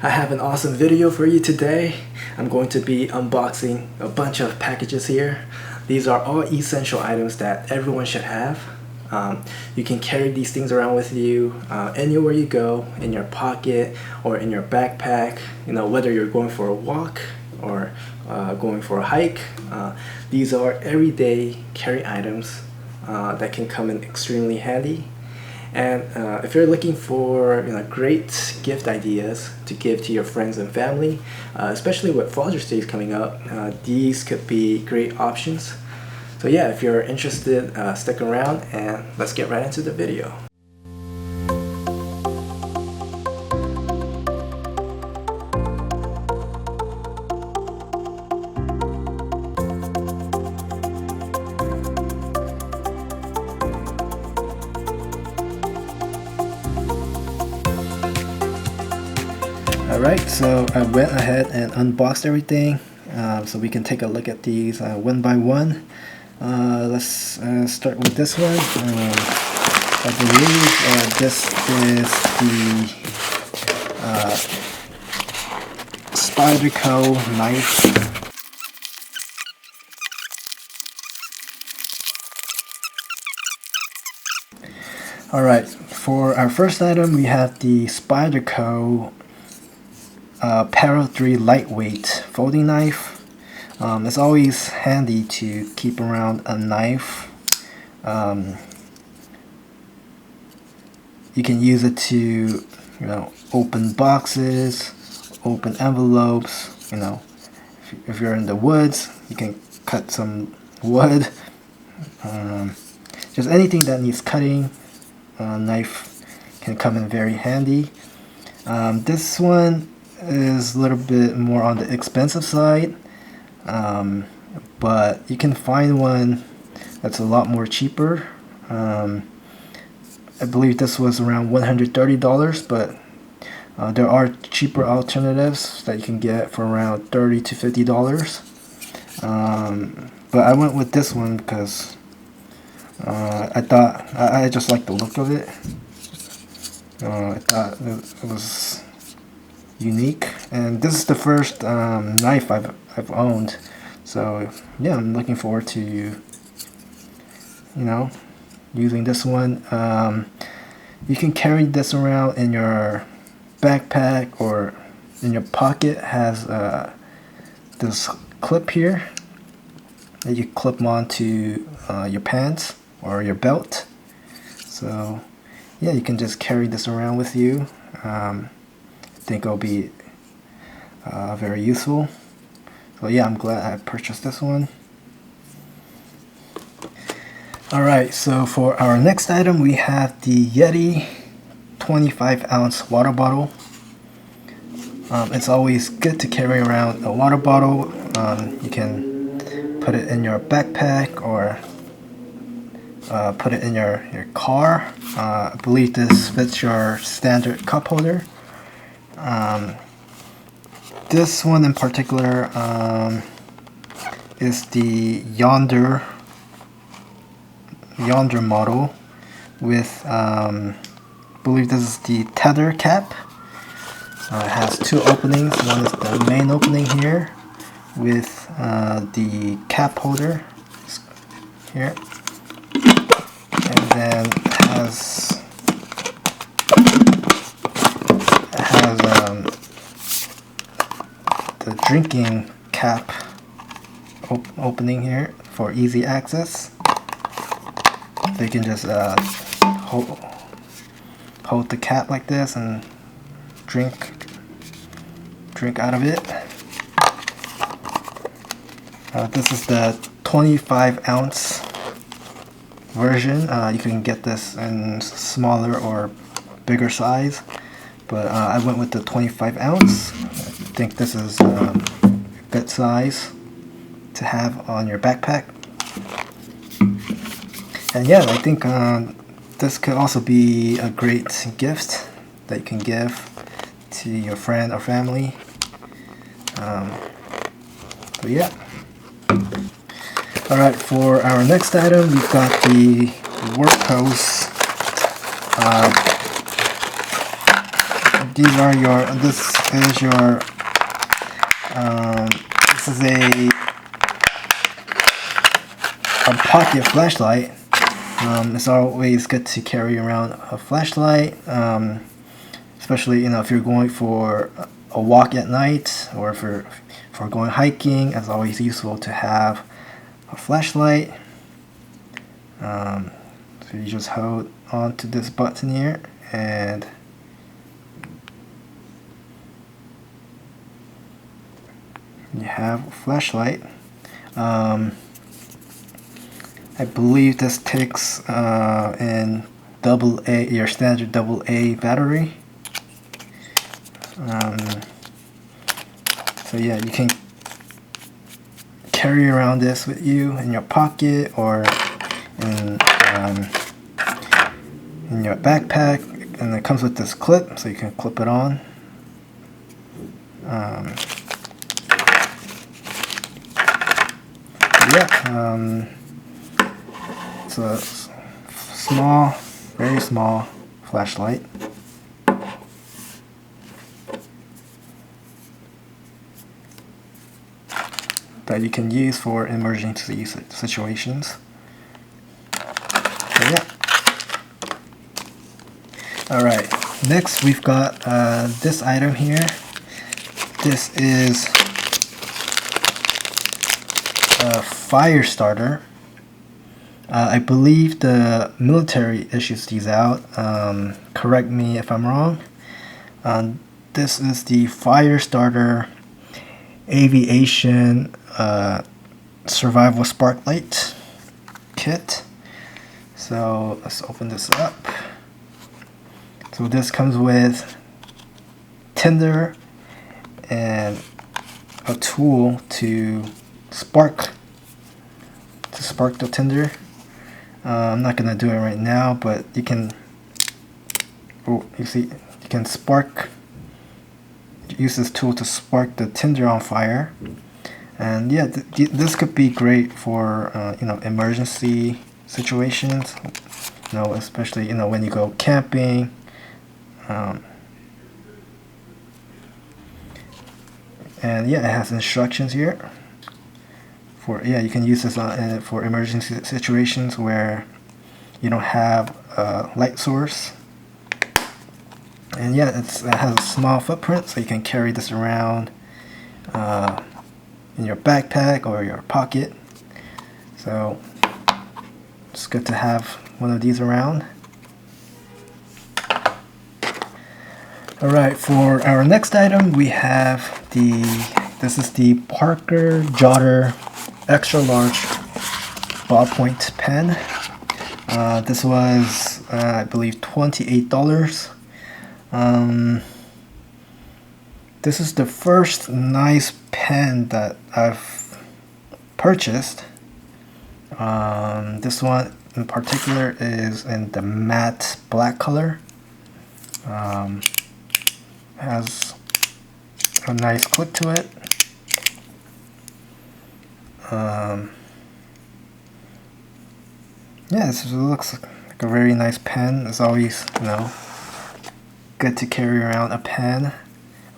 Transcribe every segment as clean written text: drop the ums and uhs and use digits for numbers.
I have an awesome video for you today. I'm going to be unboxing a bunch of packages here. These are all essential items that everyone should have. You can carry these things around with you anywhere you go, in your pocket or in your backpack. You know, whether you're going for a walk or going for a hike. These are everyday carry items that can come in extremely handy. And if you're looking for great gift ideas to give to your friends and family, especially with Father's Day coming up, these could be great options. So yeah, if you're interested, stick around and let's get right into the video. Alright, so I went ahead and unboxed everything, so we can take a look at these one by one. Let's start with this one. I believe this is the Spyderco knife. Alright, for our first item we have the Spyderco Para 3 lightweight folding knife. It's always handy to keep around a knife. You can use it to open boxes, open envelopes. If you're in the woods, you can cut some wood. Just anything that needs cutting, knife can come in very handy. This one is a little bit more on the expensive side, but you can find one that's a lot more cheaper. I believe this was around $130, but there are cheaper alternatives that you can get for around $30 to $50. But I went with this one because I just like the look of it. I thought it was unique, and this is the first knife I've owned, so yeah, I'm looking forward to using this one. You can carry this around in your backpack or in your pocket. It has this clip here that you clip onto your pants or your belt, so yeah, you can just carry this around with you. I think it'll be very useful. So yeah, I'm glad I purchased this one. Alright, so for our next item we have the Yeti 25-ounce water bottle. It's always good to carry around a water bottle. You can put it in your backpack or put it in your car. I believe this fits your standard cup holder. This one in particular is the Yonder model with I believe this is the Tether cap. It has two openings. One is the main opening here with the cap holder here, and then it has the drinking cap opening here for easy access. So you can just hold the cap like this and drink out of it. This is the 25-ounce version. You can get this in smaller or bigger size, but I went with the 25-ounce. I think this is a good size to have on your backpack. And yeah, I think this could also be a great gift that you can give to your friend or family. So yeah. Alright, for our next item we've got the Wurkkos these are your, this is your, this is a pocket flashlight. It's always good to carry around a flashlight, especially if you're going for a walk at night, or for going hiking. It's always useful to have a flashlight. So you just hold on to this button here, and you have a flashlight. I believe this takes in AA, your standard AA battery. So yeah, you can carry around this with you in your pocket, or in your backpack, and it comes with this clip, so you can clip it on. It's a small, very small flashlight. That you can use for emergency situations. So yeah. Alright, next we've got this item here. This is a fire starter. I believe the military issues these out. Correct me if I'm wrong. This is the fire starter aviation survival sparklight kit. So let's open this up. So this comes with Tinder and a tool to spark the tinder. I'm not gonna do it right now, but you can. Oh, you see, you can use this tool to spark the tinder on fire. And yeah, this could be great for emergency situations. Especially when you go camping. And yeah, it has instructions here. You can use this for emergency situations where you don't have a light source. And yeah, it has a small footprint, so you can carry this around in your backpack or your pocket. So it's good to have one of these around. Alright, for our next item we have this is the Parker Jotter extra large ballpoint pen. This was I believe $28. This is the first nice pen that I've purchased. This one in particular is in the matte black color. Has a nice click to it. Yeah, this looks like a very nice pen. It's always, good to carry around a pen,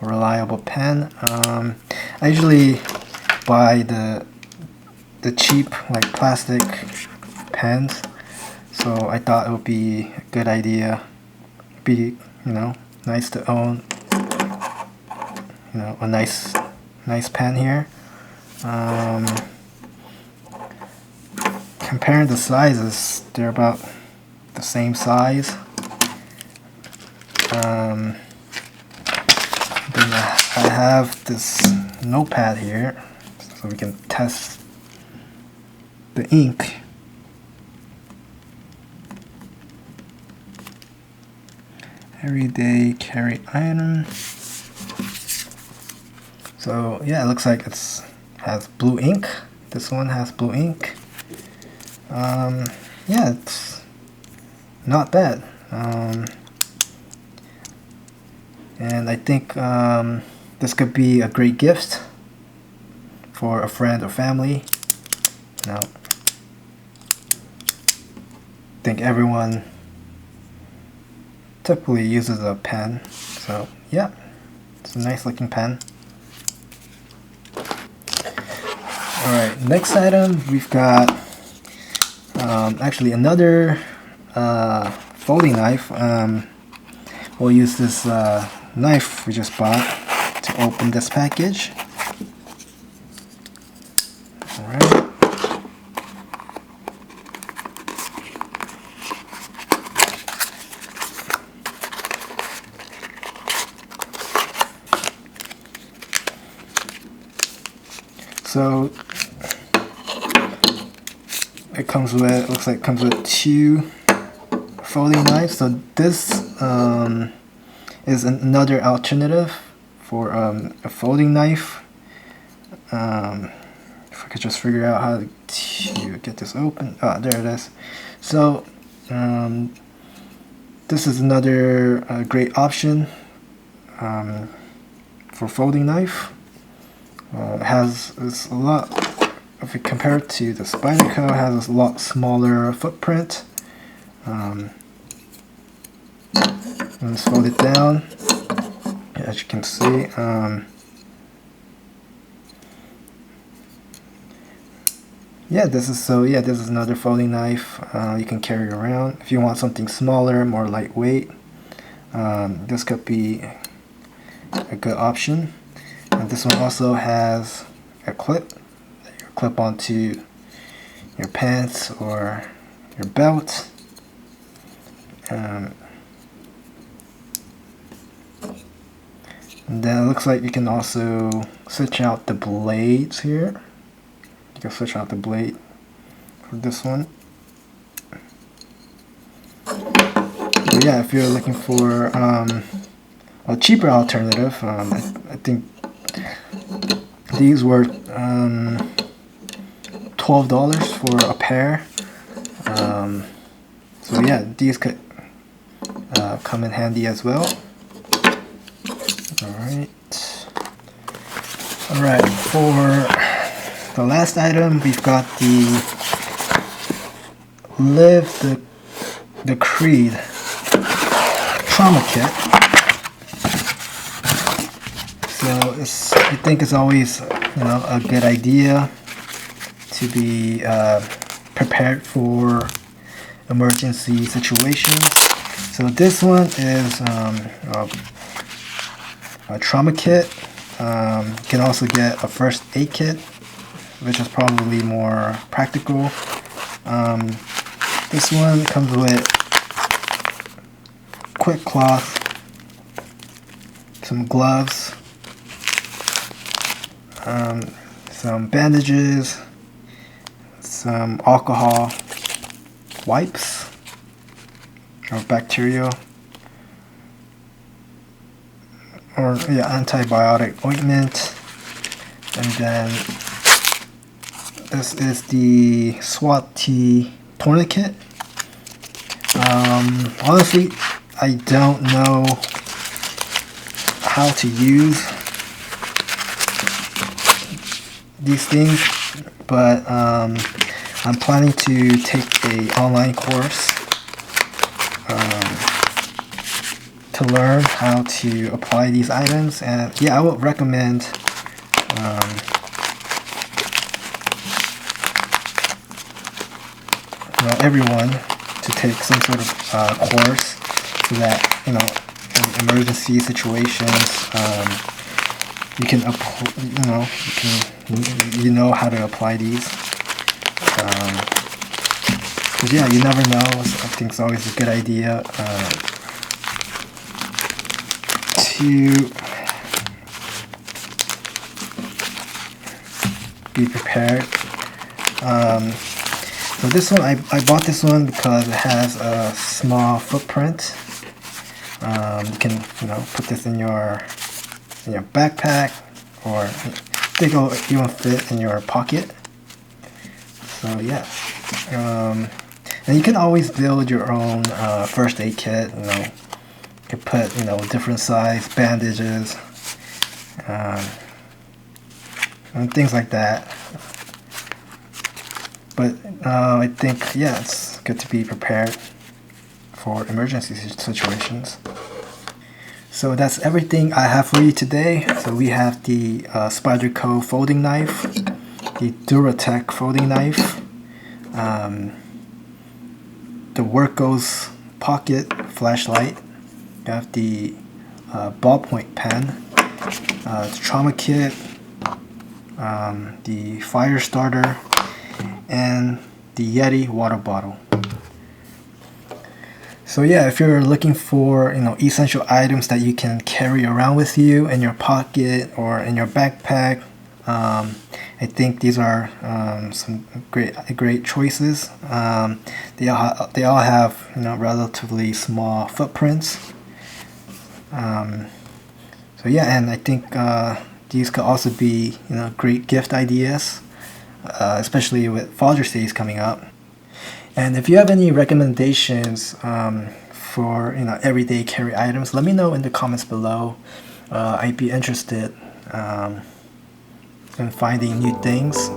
a reliable pen. I usually buy the cheap plastic pens, so I thought it would be a good idea. Be nice to own a nice pen here. Comparing the sizes, they're about the same size. Then I have this notepad here, so we can test the ink. Everyday carry item. So yeah, it looks like has blue ink. This one has blue ink. Yeah, it's not bad. And I think this could be a great gift for a friend or family. I think everyone typically uses a pen, so yeah, it's a nice looking pen. Alright, next item we've got actually another folding knife. We'll use this knife we just bought to open this package. Alright. So it comes with, looks like it comes with 2 folding knives. So this is another alternative for a folding knife. If I could just figure out how to get this open. Ah, there it is. So this is another great option for folding knife. It has a lot, if you compare it to the Spyderco, it has a lot smaller footprint. Let's fold it down. As you can see, this is another folding knife you can carry around if you want something smaller, more lightweight. This could be a good option. And this one also has a clip that you clip onto your pants or your belt. And then it looks like you can also switch out the blades here. You can switch out the blade for this one. But yeah, if you're looking for a cheaper alternative, I think these were $12 for a pair. So yeah, these could come in handy as well. Alright, for the last item, we've got the Live the Creed trauma kit. So I think it's always, a good idea to be prepared for emergency situations. So this one is a trauma kit. You can also get a first aid kit, which is probably more practical. This one comes with Quik cloth, some gloves, some bandages, some alcohol wipes or bacterial or antibiotic ointment, and then this is the SWAT T tourniquet. Honestly, I don't know how to use these things, but I'm planning to take an online course to learn how to apply these items, and I would recommend everyone to take some sort of course, so that in emergency situations you can how to apply these. Because you never know. I think it's always a good idea to be prepared. So this one, I bought this one because it has a small footprint. You can put this in your backpack, or think it'll even fit in your pocket. So yeah, and you can always build your own first aid kit. You can put different size bandages and things like that. But I think it's good to be prepared for emergency situations. So that's everything I have for you today. So we have the Spyderco folding knife, the DURATECH folding knife, the Wurkkos pocket flashlight, you have the ballpoint pen, the trauma kit, the fire starter, and the Yeti water bottle. So yeah, if you're looking for essential items that you can carry around with you in your pocket or in your backpack, I think these are some great choices. They all have relatively small footprints. So yeah, and I think these could also be great gift ideas, especially with Father's Day coming up. And if you have any recommendations for everyday carry items, let me know in the comments below. I'd be interested in finding new things.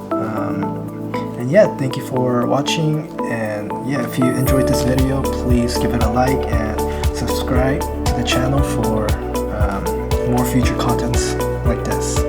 And yeah, thank you for watching. And yeah, if you enjoyed this video, please give it a like and subscribe to the channel for more future contents like this.